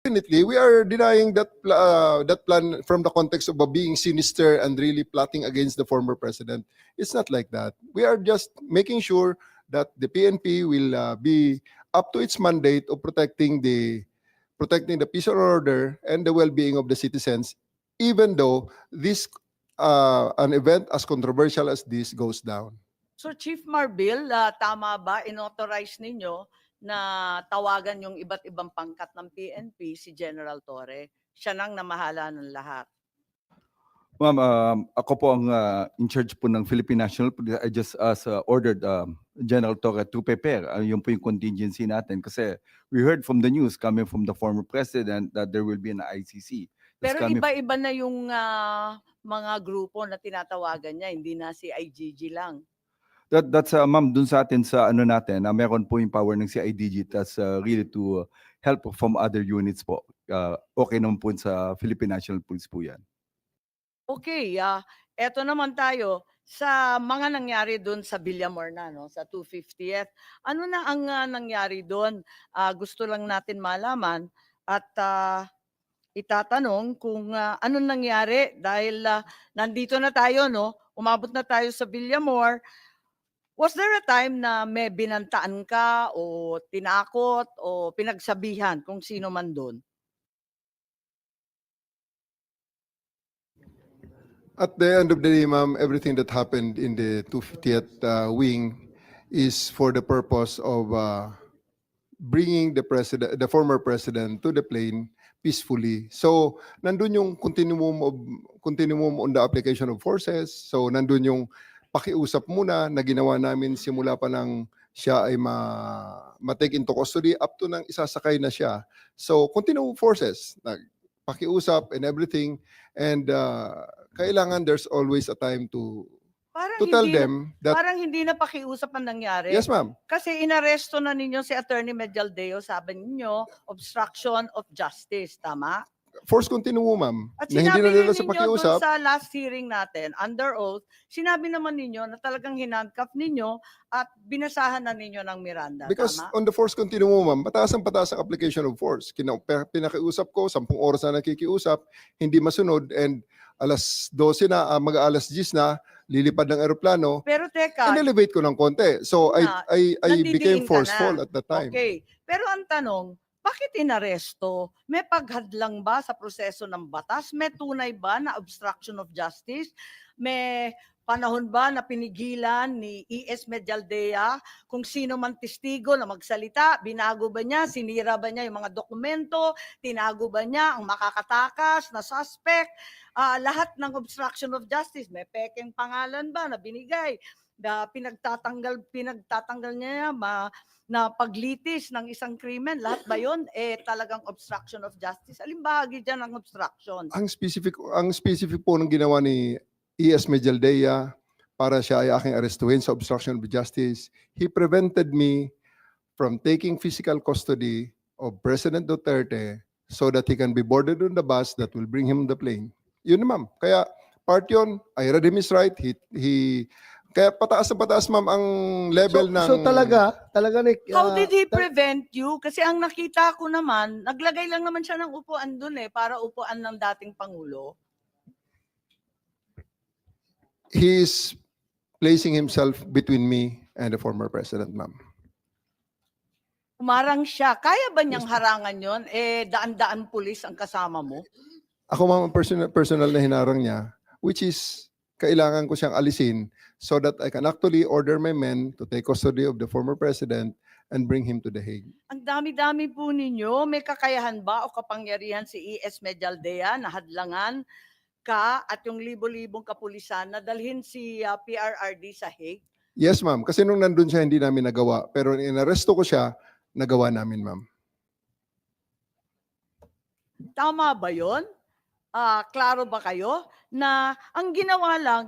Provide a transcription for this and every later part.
definitely, we are denying that plan from the context of being sinister and really plotting against the former president. It's not like that. We are just making sure that the PNP will be up to its mandate of protecting the peace and order and the well-being of the citizens, even though this an event as controversial as this goes down. So Chief Marbil, tama ba inauthorize ninyo na tawagan yung iba't ibang pangkat ng PNP si General Torre? Siya nang namahala ng lahat. Ma'am, ako po ang in charge po ng Philippine National Police. I just ordered General Torre to prepare. Yun po yung contingency natin kasi we heard from the news coming from the former president that there will be an ICC. Pero iba-iba na yung mga grupo na tinatawagan niya, hindi na si IGG lang. That's ma'am, dun sa atin sa ano natin, meron po yung power ng CIDG that's really to help from other units po. Okay naman po sa Philippine National Police po yan. Okay, eto naman tayo sa mga nangyari doon sa Villamor na, no, sa 250th. Ano na ang nangyari doon? Gusto lang natin malaman at itatanong kung anong nangyari dahil nandito na tayo, no? Umabot na tayo sa Villamor. Was there a time na may binantaan ka o tinakot o pinagsabihan kung sino man doon? At the end of the day, ma'am, everything that happened in the 250th wing is for the purpose of bringing the former president to the plane peacefully. So, nandun yung continuum on the application of forces. So, nandun yung pakiusap muna na ginawa namin simula pa nang siya ay ma-take into custody up to nang isasakay na siya. So, continuum forces, pakiusap and everything. And kailangan there's always a time to tell them that... Parang hindi na pakiusap ang nangyari. Yes, ma'am. Kasi inaresto na ninyo si Attorney Medialdeo, sabi ninyo, obstruction of justice, tama? Force continuum, ma'am. At Na hindi sinabi na nila sa ninyo pakiusap. doon sa last hearing natin, under oath, sinabi naman ninyo na talagang hinandcuff ninyo at binasahan na ninyo ng Miranda, Because tama? on the force continuum, ma'am, pataas ang application of force. Pinakiusap ko, 10 oras na nakikiusap, hindi masunod, and alas 12 na, mag-alas 10 na, lilipad ng eroplano, Pero teka, in-elevate ko ng konti. So I became nandidiin ka forceful na. at that time. Okay. Pero ang tanong, bakit inaresto? May paghadlang ba sa proseso ng batas? May tunay ba na obstruction of justice? May panahon ba na pinigilan ni E.S. Medialdea kung sino man testigo na magsalita? Binago ba niya? Sinira ba niya yung mga dokumento? Tinago ba niya ang makakatakas na suspect? Lahat ng obstruction of justice, may pekeng pangalan ba na binigay? Pinagtatanggal niya na paglitis ng isang krimen, lahat ba yun talagang obstruction of justice? Alin bahagi dyan ng obstruction? Ang specific po ng ginawa ni E.S. Medialdea para siya ay aking arestuhin sa obstruction of justice, he prevented me from taking physical custody of President Duterte so that he can be boarded on the bus that will bring him on the plane. Yun na, ma'am. Kaya part yun, I read him his right. Kaya pataas na pataas, ma'am, ang level ng... So talaga Nick, How did he prevent you? Kasi ang nakita ko naman, naglagay lang naman siya ng upuan dun para upuan ng dating Pangulo. He is placing himself between me and the former president, ma'am. Umarang siya. Kaya ba niyang harangan yon? Daan-daan pulis ang kasama mo? Ako, ma'am, personal na hinarang niya, which is kailangan ko siyang alisin so that I can actually order my men to take custody of the former president and bring him to The Hague. Ang dami-dami po ninyo. May kakayahan ba o kapangyarihan si E.S. Medialdea na hadlangan ka at yung libo-libong kapulisan na dalhin si PRRD sa Hague? Yes, ma'am. Kasi nung nandun siya, hindi namin nagawa. Pero inaresto ko siya, nagawa namin, ma'am. Tama ba yon? Klaro ba kayo na ang ginawa lang,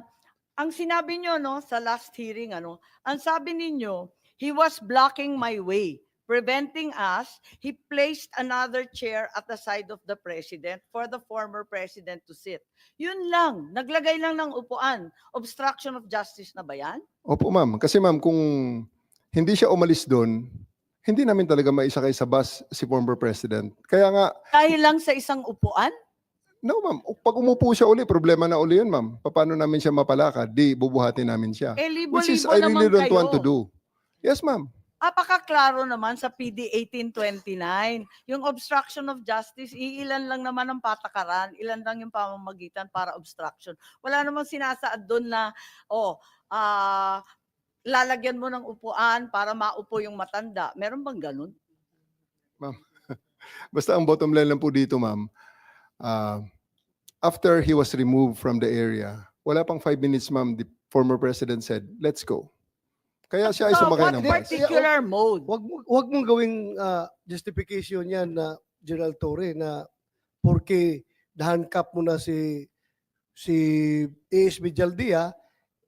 ang sinabi nyo sa last hearing, ang sabi ninyo, he was blocking my way, preventing us. He placed another chair at the side of the president for the former president to sit. Yun lang, naglagay lang ng upuan. Obstruction of justice na ba yan? Opo, ma'am. Kasi, ma'am, kung hindi siya umalis doon, hindi namin talaga maisakay sa bus si former president. Kaya nga, Dahil lang sa isang upuan? no ma'am, pag umupo siya uli, problema na uli yun ma'am. Paano namin siya mapalakad? Di, bubuhatin namin siya. Eh, Which is, libo-libo I really naman don't want to kayo. do. Yes ma'am. Apakaklaro naman sa PD 1829. Yung obstruction of justice, iilan lang naman ang patakaran, ilan lang yung pamamagitan para obstruction. Wala namang sinasaad doon na, lalagyan mo ng upuan para maupo yung matanda. Meron bang ganun? Basta ang bottom line lang po dito ma'am, after he was removed from the area, wala pang 5 minutes ma'am, the former president said, let's go. Kaya siya ay So, sumakay what ng bus. particular mode? Wag mong gawing justification yan na General Torre na porque na-handcuff mo na si A.S. Villaldia,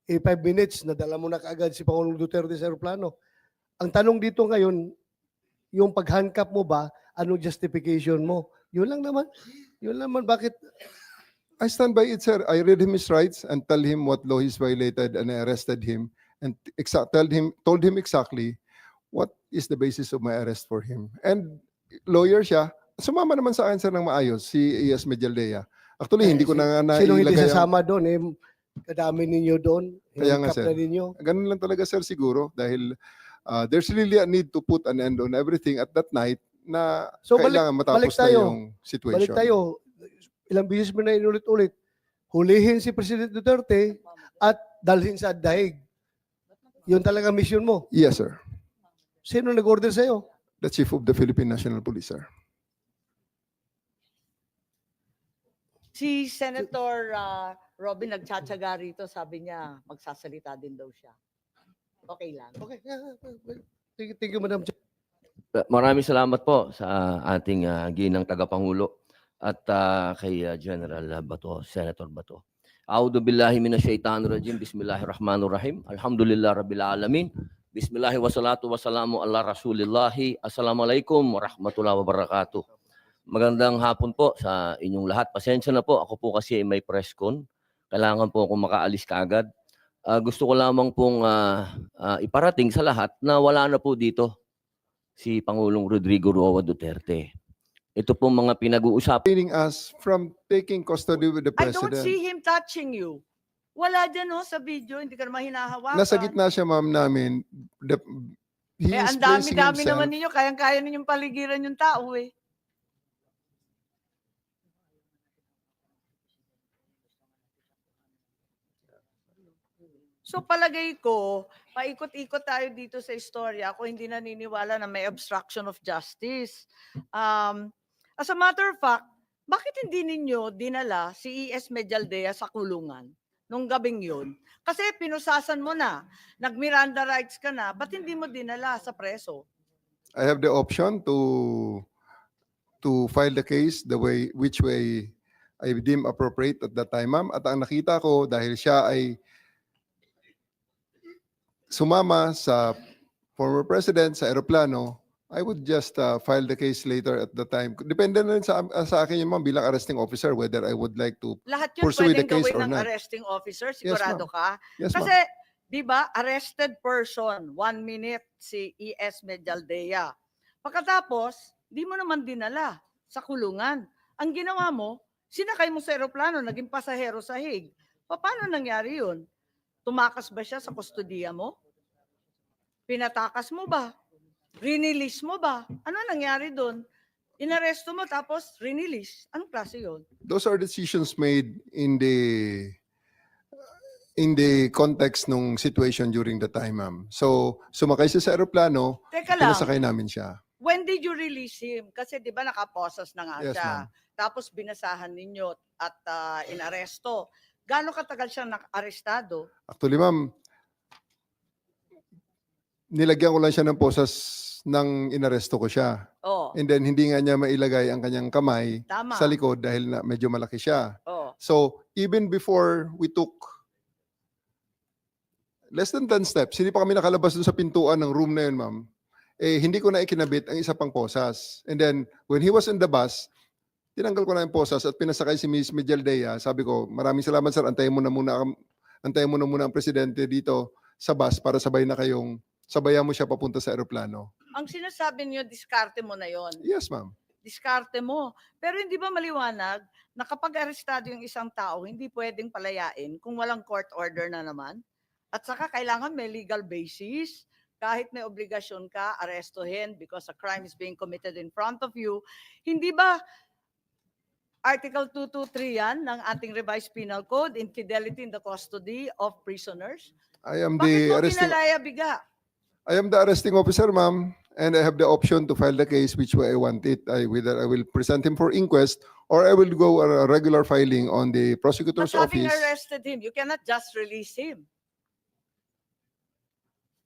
5 minutes, nadala mo na kaagad si Pangulong Duterte sa aeroplano. Ang tanong dito ngayon, yung pag-handcuff mo ba, anong justification mo? Yun lang naman. Yun lang naman, bakit? I stand by it, sir. I read him his rights and tell him what law he's violated and I arrested him and told him exactly what is the basis of my arrest for him. And lawyer siya, sumama naman sa akin sir ng maayos, si A.S. Medjaldea. Actually, hindi ko na nga Sino hindi nailagay ang- sasama doon? Kadami ninyo doon. Kaya nga, Handcuff sir. na ninyo. Ganun lang talaga sir siguro dahil there's really a need to put an end on everything at that night na So, kailangan matapos balik na tayo. yung situation. Balik tayo. Ilang bisis mo na inulit-ulit. Hulihin si President Duterte at dalhin sa daig. Yun talaga mission mo. Yes, sir. Sino nag-order sa'yo? The Chief of the Philippine National Police, sir. Si Senator Robin nagtsatsaga rito, sabi niya magsasalita din daw siya. Okay lang. Okay. Thank you, Madam Chair. Maraming salamat po sa ating ginang tagapangulo at kay General Bato, Senator Bato. A'udhu billahi minasyaitanir rajim. Bismillahirrahmanirrahim. Alhamdulillah rabbil alamin. Bismillahi wassalatu wassalamu ala Rasulillahi. Assalamualaikum warahmatullahi wabarakatuh. Magandang hapon po sa inyong lahat. Pasensya na po, ako po kasi may press con. Kailangan po akong makaalis kaagad. Gusto ko lamang pong iparating sa lahat na wala na po dito si Pangulong Rodrigo Roa Duterte. Ito pong mga pinag-uusapan. Training us from taking custody with the I don't president. see him touching you. Wala dyan sa video, hindi ka naman hinahawakan. Nasa gitna siya, ma'am, namin. He is Ang placing dami-dami himself. naman ninyo, kayang-kaya ninyong paligiran yung tao eh. So palagay ko, paikot-ikot tayo dito sa istorya. Ako hindi naniniwala na may obstruction of justice. As a matter of fact, bakit hindi ninyo dinala si E.S. Medjaldea sa kulungan nung gabing yun? Kasi pinusasan mo na, nag-Miranda rights ka na, ba't hindi mo dinala sa preso? I have the option to file the case which way I deem appropriate at that time, ma'am. At ang nakita ko, dahil siya ay sumama sa former president sa aeroplano, I would just file the case later at the time. Depende na rin sa akin yun, ma'am, bilang arresting officer, whether I would like to. Lahat yun Pursue the pwedeng case gawin or ng not. arresting officer, Yes, sigurado ka? Yes, Kasi, ma'am. di ba, arrested person, 1 minute si E.S. Medjaldea. Pagkatapos, di mo naman dinala sa kulungan. Ang ginawa mo, sinakay mo sa aeroplano, naging pasahero sa Hague. Paano nangyari yun? Tumakas ba siya sa kustodiya mo? Pinatakas mo ba? Rinilis mo ba? Ano nangyari doon? Inaresto mo tapos rinilis. Anong klase yun? Those are decisions made in the context nung situation during the time, ma'am. So, sumakay siya sa aeroplano, Teka lang. pinasakay namin siya. When did you release him? Kasi di ba nakaposas na nga Yes, siya. ma'am. Tapos binasahan ninyo at inaresto. Gaano katagal siyang arestado? Actually, ma'am, nilagyan ko lang siya ng posas nang inaresto ko siya. Oh, And then, hindi nga niya mailagay ang kanyang kamay tama. sa likod dahil na medyo malaki siya. Oh. So, even before we took less than 10 steps, hindi pa kami nakalabas dun sa pintuan ng room na yun, ma'am. Eh, hindi ko na ikinabit ang isa pang posas. And then, when he was in the bus, tinanggal ko na yung posas at pinasakay si Ms. Medjaldea. Sabi ko, maraming salamat sir, antayin mo na muna ang presidente dito sa bus para sabayan mo siya papunta sa aeroplano. Ang sinasabi niyo, diskarte mo na yon. Yes, ma'am. Diskarte mo. Pero hindi ba maliwanag na kapag arestado yung isang tao, hindi pwedeng palayain kung walang court order na naman? At saka kailangan may legal basis. Kahit may obligasyon ka, arestuhin because a crime is being committed in front of you. Hindi ba Article 223 yan ng ating revised penal code, infidelity in the custody of prisoners? I am Bakit the mo arresting pinalaya-biga? I am the arresting officer, ma'am, and I have the option to file the case which way I want it. Whether I will present him for inquest or I will go a regular filing on the But prosecutor's having office. arrested him, you cannot just release him.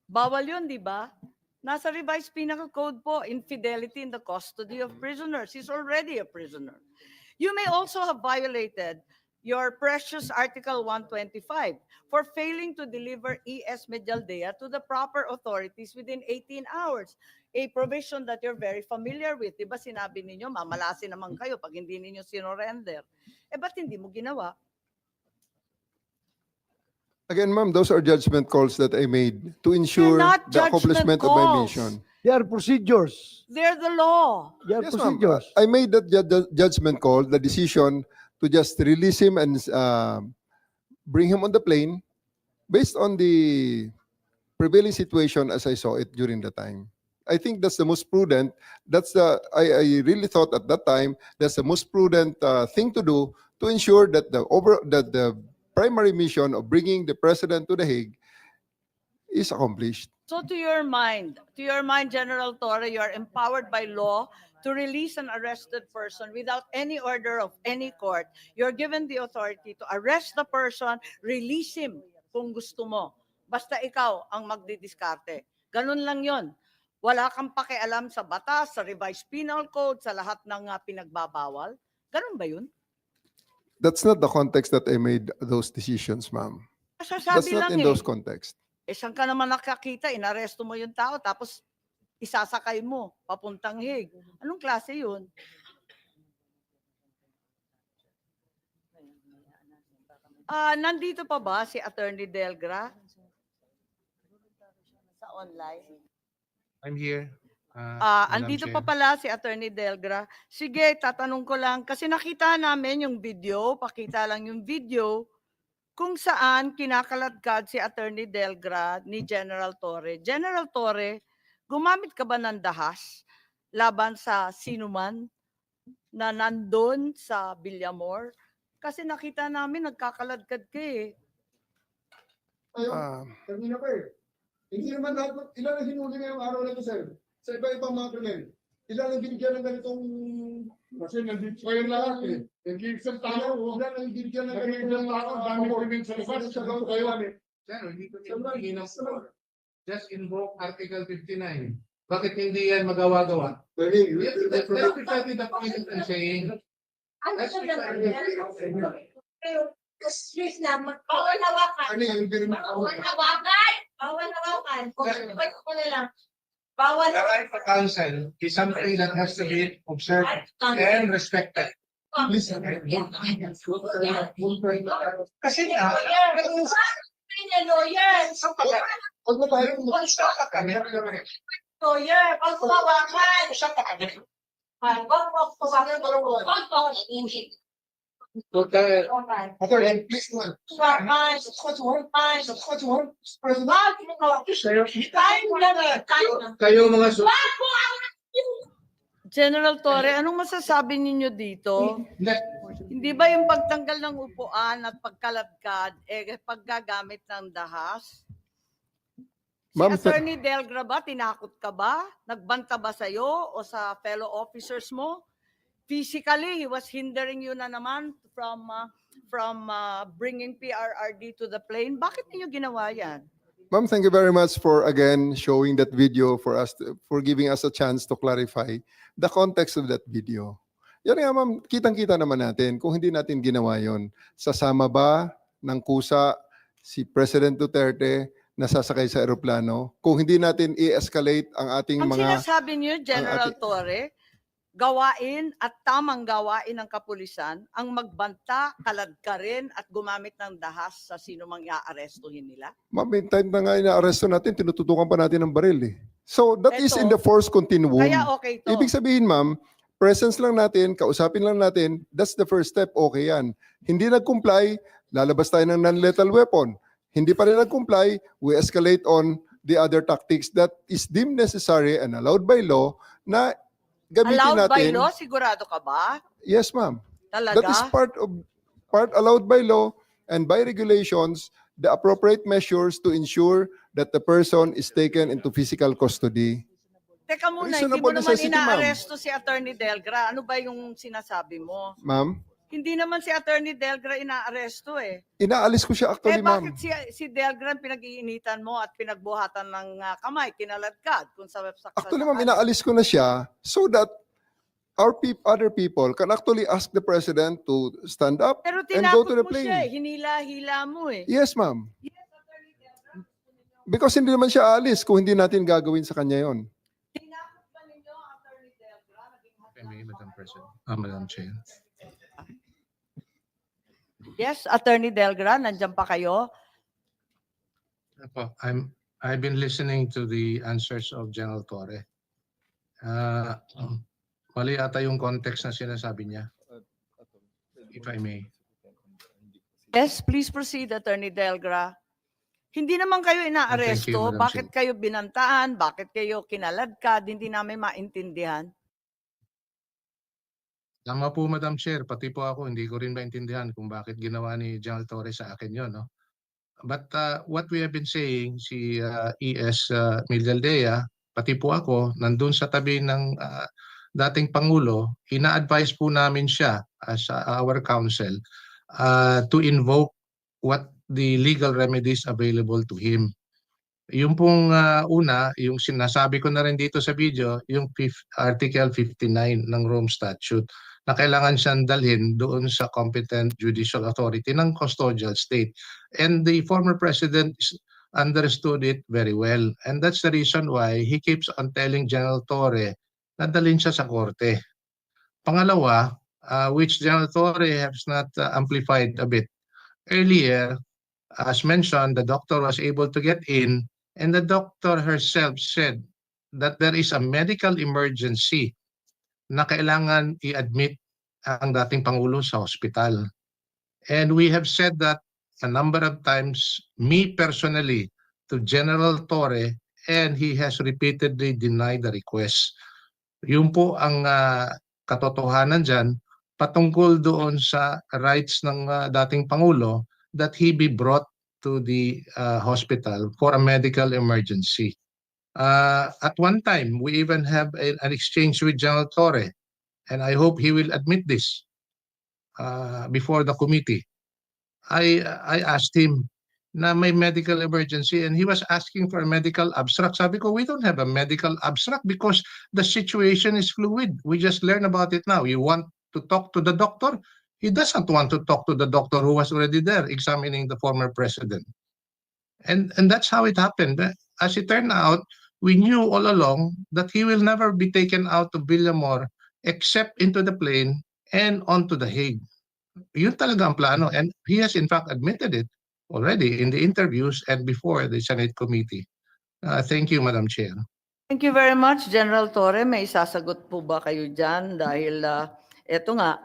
Bawal yun, di ba? Nasa revised penal code po, infidelity in the custody of prisoners. He's already a prisoner. You may also have violated your precious Article 125 for failing to deliver E.S. Medialdea to the proper authorities within 18 hours. A provision that you're very familiar with. Diba sinabi ninyo, mamalasin naman kayo pag hindi ninyo sinorender. Ba't hindi mo ginawa? Again, ma'am, those are judgment calls that I made to ensure not the accomplishment judgment of my calls. mission. They are procedures. They're the law. They are Yes, ma'am. procedures. I made that judgment call, the decision to just release him and bring him on the plane based on the prevailing situation as I saw it during the time. I think that's the most prudent. I really thought at that time that's the most prudent thing to do to ensure that the primary mission of bringing the president to The Hague is accomplished. So to your mind, General Torre, you are empowered by law to release an arrested person without any order of any court. You're given the authority to arrest the person, release him kung gusto mo. Basta ikaw ang magdidiskarte. Ganun lang yon. Wala kang pakialam sa batas, sa revised penal code, sa lahat ng pinagbabawal. Ganun ba yun? That's not the context that I made those decisions, ma'am. That's Sasabi not lang in eh. those contexts. Saan ka naman nakakita, inaresto mo yung tao, tapos isasakay mo, papuntang Hague. Anong klase yun? Nandito pa ba si Attorney Delgra? Sa online? I'm here. Andito pa pala si Attorney Delgra. Sige, tatanong ko lang, kasi nakita namin yung video, pakita lang yung video, kung saan kinakaladkad si Attorney Delgra ni General Torre. General Torre, gumamit ka ba ng dahas laban sa sinuman na nandun sa Villamor? Kasi nakita namin nagkakaladkad ka eh. Kanina pa eh. Hindi naman lahat, ilan ang hinuli ngayong araw na ito, sir? Sa iba-ibang mga krimen. Ilan ang binigyan ng ganitong... Kasi nandito kayo lahat eh. Nag-iisang tao. Ilan ang binigyan ng ganitong tao. Dami krimen sa labas. Sa loob kayo. Sir, hindi ko hinihingi ng floor. Just invoke Article 59. Bakit hindi yan magawa-gawa? That's precisely the point that I'm saying. That's precisely the point. Stress na, bawal hawakan. Ano yung Bawal hawakan. Bawal hawakan. Pwede ko na lang. Bawal The right to counsel is something that has to be observed and respected. Listen. Kasi nga, lawyer. Huwag mo tayo. Lawyer, pag hawakan. Usap pa kami. Wag mo hawakan. Wag mo Okay. Okay, please man. hawakan. Kayo mga General Torre, anong masasabi ninyo dito? Hindi ba yung pagtanggal ng upuan at pagkaladkad, paggagamit ng dahas? Si Ma'am, Attorney Delgra ba, tinakot ka ba? Nagbanta ba sa'yo o sa fellow officers mo? Physically, he was hindering you na naman from bringing PRRD to the plane. Bakit niyo ginawa yan? Ma'am, thank you very much for again showing that video for us, for giving us a chance to clarify the context of that video. Yan nga ma'am, kitang-kita naman natin kung hindi natin ginawa yon. Sasama ba ng kusa si President Duterte na sasakay sa eroplano? Kung hindi natin i-escalate ang ating Ang mga... sinasabi niyo, General Torre, gawain at tamang gawain ng kapulisan ang magbanta, kaladkarin at gumamit ng dahas sa sino mang iaarestuhin nila? Ma'am, in time na nga inaaresto natin, tinututukan pa natin ng baril eh. So that is in Eto, the force continuum. Kaya okay to. Ibig sabihin, ma'am, presence lang natin, kausapin lang natin, that's the first step, okay yan. Hindi nag-comply, lalabas tayo ng non-lethal weapon. Hindi pa rin nag-comply, we escalate on the other tactics that is deemed necessary and allowed by law na gamitin Allowed by natin. law? Sigurado ka ba? Yes, ma'am. Talaga? That is part allowed by law and by regulations, the appropriate measures to ensure that the person is taken into physical custody. Teka muna, hindi Reasonable mo naman necessity, ma'am. inaaresto si Attorney Delgra. Ano ba yung sinasabi mo? Ma'am, Hindi naman si Attorney Delgra inaaresto eh. inaalis ko siya actually, ma'am. Bakit si Delgra pinag-iinitan mo at pinagbuhatan ng kamay, kinaladkad kung sa website? Actually, ma'am, inaalis ko na siya so that other people can actually ask the president to stand up Pero and go to tinakot the mo plane. siya eh. Hinila-hila mo eh. Yes, ma'am. Because hindi naman siya aalis kung hindi natin gagawin sa kanya yon. Tinakot ba ninyo, Attorney Delgra? Madam President, Madam Chair. Yes, Attorney Delgra, nandiyan pa kayo? Apo, I've been listening to the answers of General Torre. Mali ata yung context na sinasabi niya. If I may. Yes, please proceed, Attorney Delgra. Hindi naman kayo Thank you, inaaresto. Madam Bakit kayo binantaan? Bakit kayo kinaladkad? Hindi namin maintindihan. Tama po, Madam Chair. Pati po ako, hindi ko rin maintindihan kung bakit ginawa ni General Torre sa akin yun. No? But what we have been saying, si E.S. Mildaldea, pati po ako, nandun sa tabi ng dating Pangulo, ina-advise po namin siya as our counsel to invoke what the legal remedies available to him. Yung pong una, yung sinasabi ko na rin dito sa video, yung Article 59 ng Rome Statute, na kailangan siyang dalhin doon sa competent judicial authority ng custodial state. And the former president understood it very well. And that's the reason why he keeps on telling General Torre na dalhin siya sa korte. Pangalawa, which General Torre has not amplified a bit. Earlier, as mentioned, the doctor was able to get in, and the doctor herself said that there is a medical emergency na kailangan i-admit ang dating Pangulo sa hospital. And we have said that a number of times, me personally, to General Torre, and he has repeatedly denied the request. Yun po ang katotohanan dyan, patungkol doon sa rights ng dating Pangulo that he be brought to the hospital for a medical emergency. At one time, we even have an exchange with General Torre, and I hope he will admit this before the committee. I asked him na may medical emergency, and he was asking for a medical abstract. Sabi ko, we don't have a medical abstract because the situation is fluid. We just learn about it now. You want to talk to the doctor? He doesn't want to talk to the doctor who was already there examining the former president. And that's how it happened. As it turned out, we knew all along that he will never be taken out of Villamor except into the plane and onto the Hague. Yun talaga ang plano. And he has in fact admitted it already in the interviews and before the Senate committee. Thank you, Madam Chair. Thank you very much, General Torre. May isasagot po ba kayo dyan? Dahil eto nga,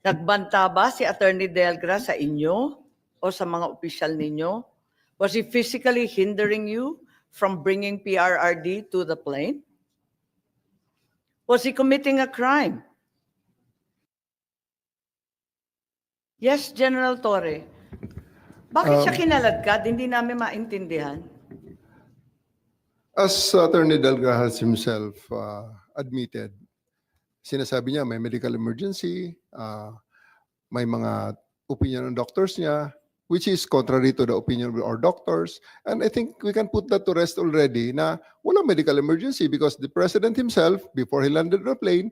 nagbanta ba si Attorney Delgra sa inyo o sa mga opisyal ninyo? Was he physically hindering you from bringing PRRD to the plane? Was he committing a crime? Yes, General Torre. Bakit siya kinaladkad? Hindi namin maintindihan. As Attorney Delga has himself admitted, sinasabi niya may medical emergency, may mga opinion ng doctors niya, which is contrary to the opinion of our doctors. And I think we can put that to rest already na walang medical emergency because the president himself, before he landed on the plane,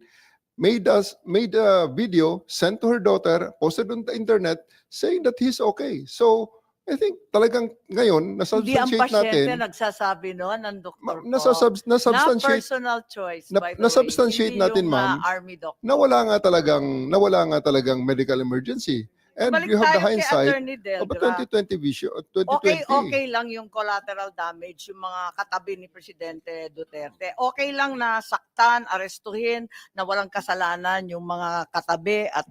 made a video, sent to her daughter, posted on the internet, saying that he's okay. So I think talagang ngayon, Hindi ang nasubstantiate pasyente natin, nagsasabi noon ng doktor ko. Na nasubstantiate, personal choice, na- by the way. nasubstantiate Hindi natin, yung, ma'am, army doctor. na wala nga talagang medical emergency. And Balik you have the tayo kay hindsight Attorney of a Delgra. 2020 vision, 2020. Okay lang yung collateral damage, yung mga katabi ni Presidente Duterte. Okay lang na saktan, arestuhin, na walang kasalanan yung mga katabi at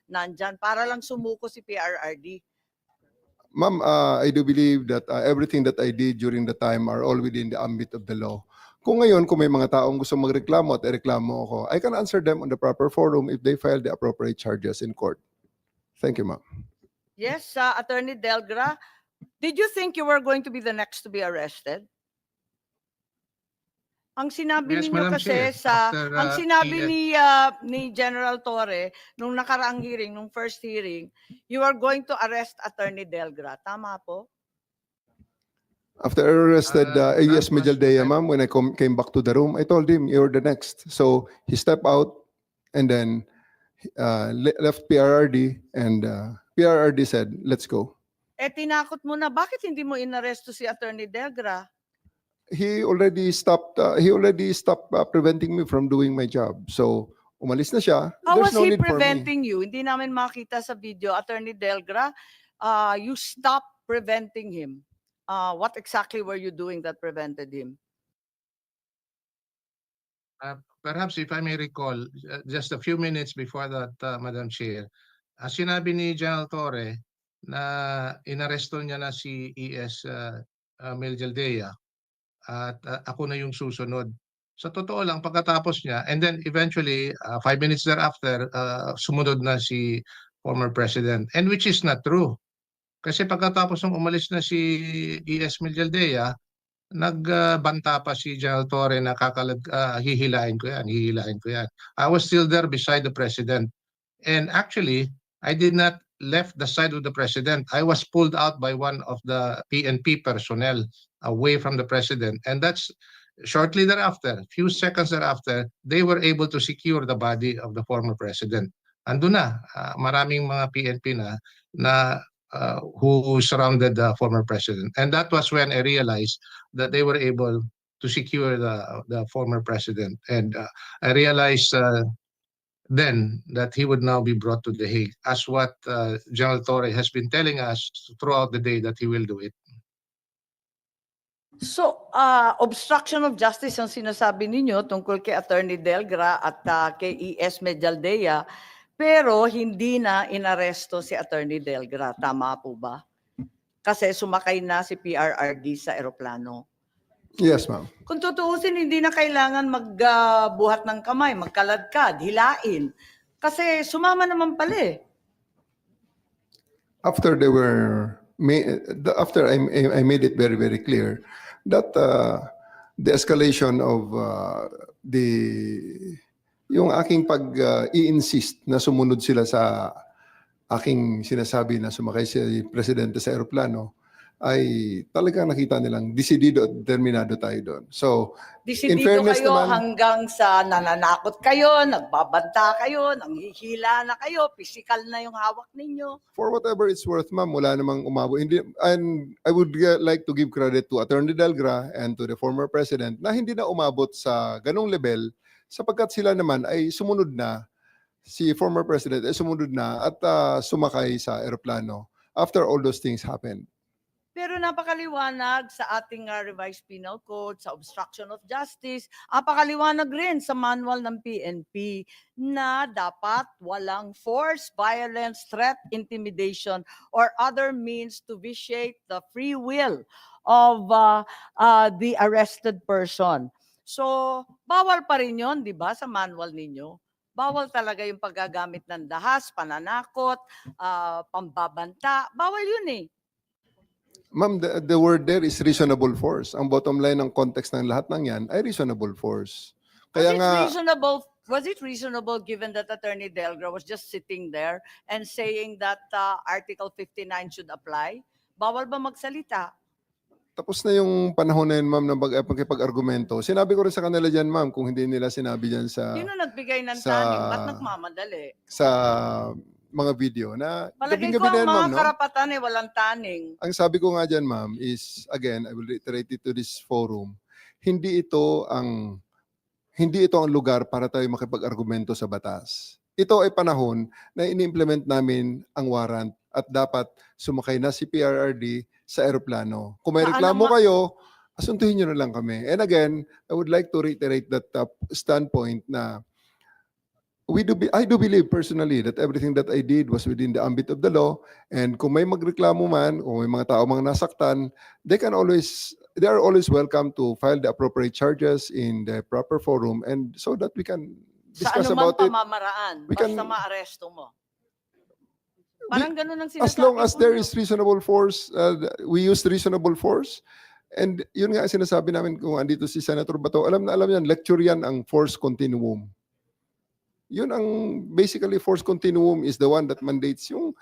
nandyan para lang sumuko si PRRD. Ma'am, I do believe that everything that I did during the time are all within the ambit of the law. Kung ngayon, kung may mga taong gusto magreklamo at ireklamo ako, I can answer them on the proper forum if they file the appropriate charges in court. Thank you, ma'am. Yes, Attorney Delgra, did you think you were going to be the next to be arrested? Ang sinabi Yes, ninyo Madam kasi Chair. After, ang sinabi ES ni General Torre nung nakaraang hearing, nung first hearing, you are going to arrest Attorney Delgra. Tama po? After I arrested that AES was Mijaldea, correct. ma'am, when I came back to the room, I told him, you're the next. So he stepped out and then left PRRD and PRRD said, let's go. Eh tinakot mo na, bakit hindi mo inaresto si Attorney Delgra? He already stopped preventing me from doing my job. So umalis na siya. How was There's no he need for me. preventing you? Hindi namin makita sa video, Attorney Delgra. You stopped preventing him. What exactly were you doing that prevented him? Perhaps if I may recall, just a few minutes before that, Madam Chair, sinabi ni General Torre na inaresto niya na si ES Mijaldea at ako na yung susunod. Sa totoo lang, pagkatapos niya, and then eventually, 5 minutes thereafter, sumunod na si former President, and which is not true. Kasi pagkatapos nung umalis na si ES Mijaldea, nagbanta pa si General Torre na hihilain ko yan. I was still there beside the President. And actually, I did not left the side of the President. I was pulled out by one of the PNP personnel away from the President. And that's shortly thereafter, few seconds thereafter, they were able to secure the body of the former President. Andun na, maraming mga PNP na who surrounded the former president. And that was when I realized that they were able to secure the former president. And I realized then that he would now be brought to The Hague, as what General Torre has been telling us throughout the day that he will do it. So, obstruction of justice ang sinasabi ninyo tungkol kay Attorney Delgra at kay ES Mijaldea, pero hindi na inaresto si Attorney Delgra. Tama po ba? Kasi sumakay na si PRRD sa eroplano. Yes, ma'am. Kung tutuusin, hindi na kailangan magbuhat ng kamay, magkaladkad, hilain. Kasi sumama naman pala eh. After they were after I made it very, very clear that the escalation of yung aking pag-i-insist na sumunod sila sa aking sinasabi na sumakay si Presidente sa eroplano ay talagang nakita nilang desidido at determinado tayo doon. So, Disidido fairness kayo naman- hanggang sa nananakot kayo, nagbabanta kayo, nanghihila na kayo, physical na yung hawak ninyo. for whatever it's worth, ma'am, wala namang umabot. Hindi, and I would like to give credit to Attorney Delgra and to the former president na hindi na umabot sa ganong level sapagkat sila naman ay sumunod na, si former president ay sumunod na at sumakay sa eroplano after all those things happened. Pero napakaliwanag sa ating revised penal code, sa obstruction of justice, napakaliwanag rin sa manual ng PNP na dapat walang force, violence, threat, intimidation, or other means to vitiate the free will of the arrested person. So, bawal pa rin yun, di ba, sa manual ninyo? Bawal talaga yung paggagamit ng dahas, pananakot, pambabanta. Bawal yun eh. Ma'am, the word there is reasonable force. Ang bottom line ng context ng lahat ng yan ay reasonable force. Kaya nga, Was it reasonable given that Attorney Delgra was just sitting there and saying that Article 59 should apply? Bawal ba magsalita? tapos na yung panahon na yun, ma'am, ng pagkipag-argumento. Sinabi ko rin sa kanila dyan, ma'am, kung hindi nila sinabi dyan Sino nagbigay ng sa- taning? Ba't nagmamadali? sa mga video na Palagay ko gabing-gabi na ang yan, mga ma'am, no? karapatan eh, walang taning. Ang sabi ko nga dyan, ma'am, is, again, I will reiterate it to this forum, hindi ito ang lugar para tayo makipag-argumento sa batas. Ito ay panahon na ini-implement namin ang warrant at dapat sumakay na si PRRD sa eroplano. Kung may Saan reklamo ang kayo, asuntuhin nyo na lang kami. And again, I would like to reiterate that standpoint na I do believe personally that everything that I did was within the ambit of the law. And kung may magreklamo man, o may mga tao mga nasaktan, they are always welcome to file the appropriate charges in the proper forum, and so that we can Sa discuss anumang about it. pamamaraan, We basta can- maaresto mo. Parang ganun ang sinasabi As long as ko, there no? is reasonable force, we use reasonable force. And yun nga ang sinasabi namin kung andito si Senator Bato, alam na alam yan, lecture yan ang force continuum. Yun ang basically force continuum is the one that mandates yung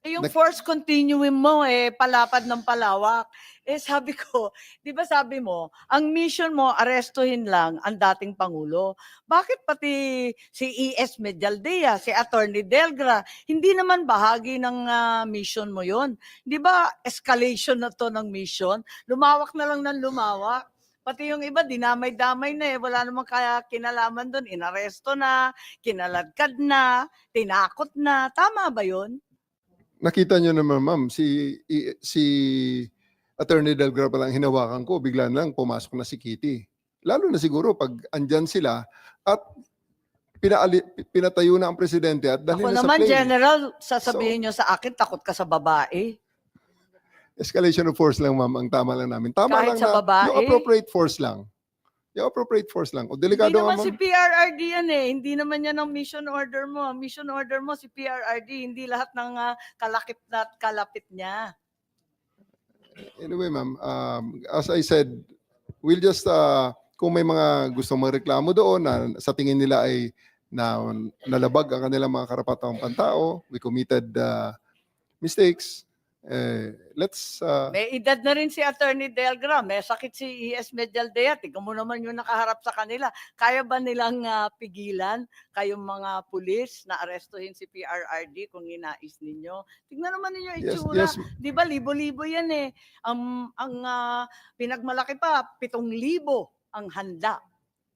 Yung force continuum mo palapad ng palawak. Sabi ko, di ba sabi mo, ang mission mo, arestuhin lang ang dating Pangulo. Bakit pati si E.S. Medialdea, si Attorney Delgra, hindi naman bahagi ng mission mo yon? Di ba escalation na to ng mission? Lumawak na lang ng lumawak. Pati yung iba, dinamay-damay na wala namang kaya kinalaman doon. Inaresto na, kinaladkad na, tinakot na. Tama ba yun? nakita nyo naman, ma'am, si Attorney Delgra pa lang hinawakan ko, bigla lang pumasok na si Kitty. Lalo na siguro pag andyan sila at pinatayo na ang presidente at dali Ako na sa naman, plane. General, sasabihin nyo sa akin, takot ka sa babae. Escalation of force lang, ma'am, ang tama lang namin. Tama Kahit lang sa na babae? yung appropriate force lang. Yung appropriate force lang. O Hindi delikado nga, naman si ma'am. PRRD yan Hindi naman yan ang mission order mo. Mission order mo si PRRD, hindi lahat ng kalakip na at kalapit niya. Anyway, ma'am, as I said, we'll just, kung may mga gustong magreklamo doon na sa tingin nila ay nalabag ang kanilang mga karapatang pantao, we committed mistakes, let's... May edad na rin si Attorney Delgra, may sakit si E.S. Medialdea, tignan mo naman yung nakaharap sa kanila. Kaya ba nilang pigilan kayong mga pulis na arestuhin si PRRD kung ninais ninyo? Tignan naman ninyo yes, itsura. yes, Di ba, libo-libo yan Ang pinagmalaki pa, 7,000 ang handa.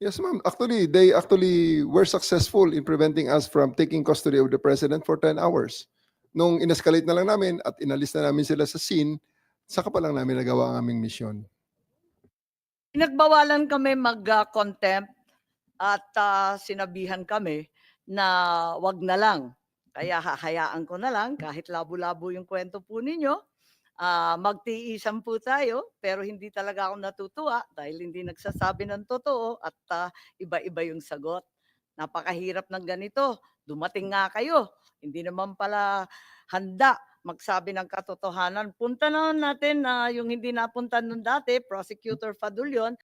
yes, ma'am. Actually, they actually were successful in preventing us from taking custody of the president for 10 hours. Nung inescalate na lang namin at inalis na namin sila sa scene, saka pa lang namin nagawa ang aming mission. Pinagbawalan kami mag-contempt at sinabihan kami na wag na lang. Kaya hahayaan ko na lang kahit labo-labo yung kwento po ninyo. Magtiisan po tayo pero hindi talaga ako natutuwa dahil hindi nagsasabi ng totoo at iba-iba yung sagot. Napakahirap ng ganito. Dumating nga kayo. Hindi naman pala handa magsabi ng katotohanan. Punta na natin na yung hindi napunta nun dati, Prosecutor Fadulyon,